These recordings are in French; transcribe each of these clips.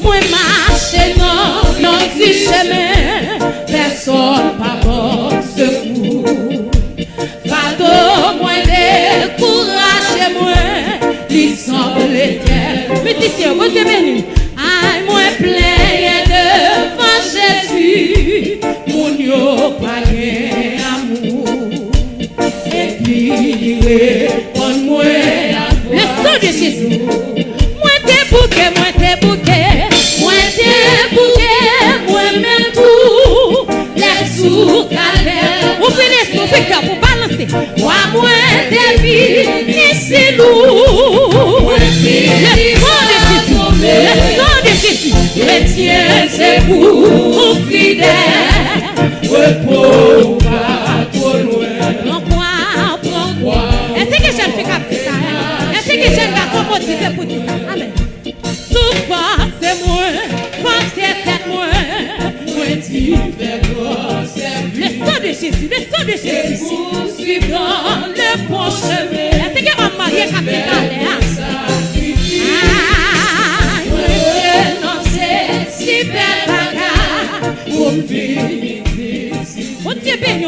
moi marche non si chemin, personne pas bon secours. Pardon, moi découragez moi, il semble éternel. Mais dis-toi, vous êtes béni. Aïe, moi plein devant Jésus, mon yo pas amour. Et puis, répond-moi le sang de Jésus. Moi t'es bouquet, moi-même tout. Les sous calvaire, vous finissez, vous faites pour balancer. Moi t'es vie, ici lourd. Le sang de Jésus, chrétien c'est pour fidèle. Repos pas trop loin. Est-ce que je fais comme ça? Est-ce que je vais motiver pour dire ça? Amen. Souvent c'est moi, quand c'est moi, moi tu fais quoi? Le sang de Jésus, le sang de Jésus. Poursuivant le bon chemin. Est-ce que ma mariée a fait si belle bagarre pour finir ici. Bon Dieu béni,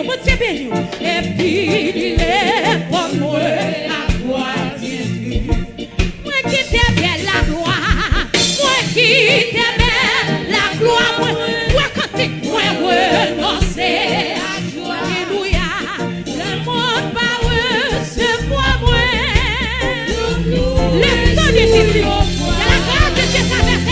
et puis il est pour moi la gloire Dieu. Moi qui t'aime la gloire, moi qui t'aime la gloire, moi quand moi renoncer à joie. Alléluia, le monde va recevoir moi. Le sang de Jésus, la grâce de Dieu traverse.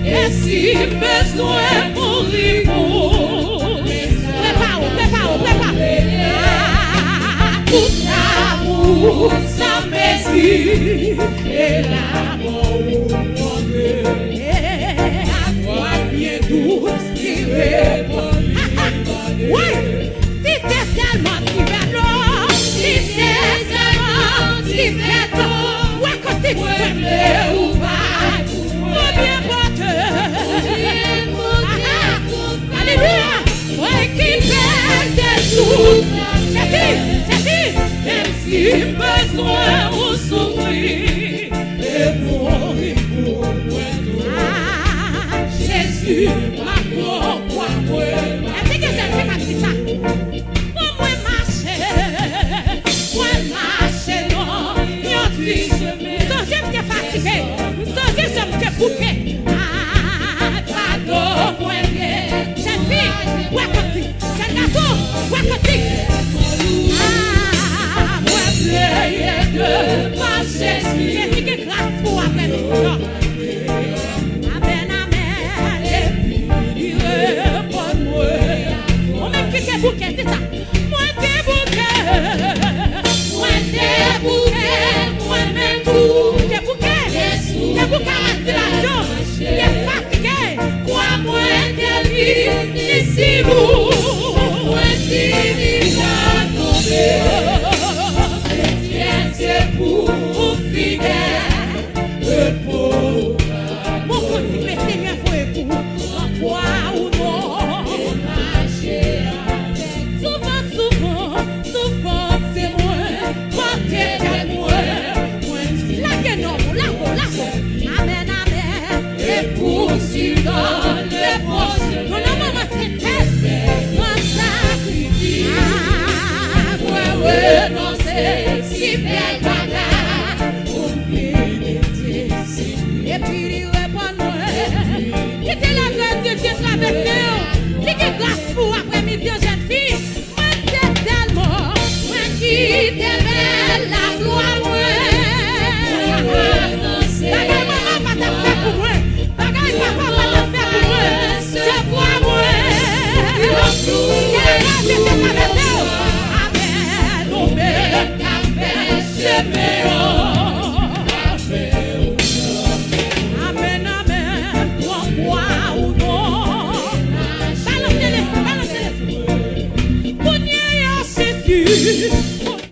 Et si besoin pour répondre, prépare. Tout amour sans mesure et l'amour à toi bien douce qui répond. Oui, si c'est seulement qui va l'eau, si c'est seulement qui va l'eau, ouais, quand tu veux ou pas, ou bien alléluia, ouais, qui fait des jours, c'est même si besoin ou souffrir, et mourir pour moi, Jésus, ma propre moi. Est-ce que je fais comme ça? Moi marcher, non, yon dis, sans j'aime te fatiguer, sans j'aime te couper. Pardon, moi, cette fille, wakati, cet garçon, wakati. Moi, priez de ma Jésus. J'ai dit que grâce pour après-midi. Amen. Et puis, réponds-moi. On même qui t'es bouquet, c'est ça. Moi, t'es bouquet, moi-même tout. T'es bouquet, respiration. T'es fatigué, crois-moi, t'es libre, ici vous. Moi, t'es libre à tomber. C'est pour fidèle, repos. Mon petit Seigneur, faut écouter, en foi ou non. Souvent, c'est moi, quand t'es moi. La gueule, la amen. Et poursuivant le proche, mon amour, c'est test, mon sacrifice. Moi, renoncer, si belle bagarre, pour finir ici. Et puis, il répond-moi, qui était la grâce de Dieu traversée, qui est grâce pour après-midi, jeune fille. Moi, c'est tellement, moi qui t'aimais la gloire.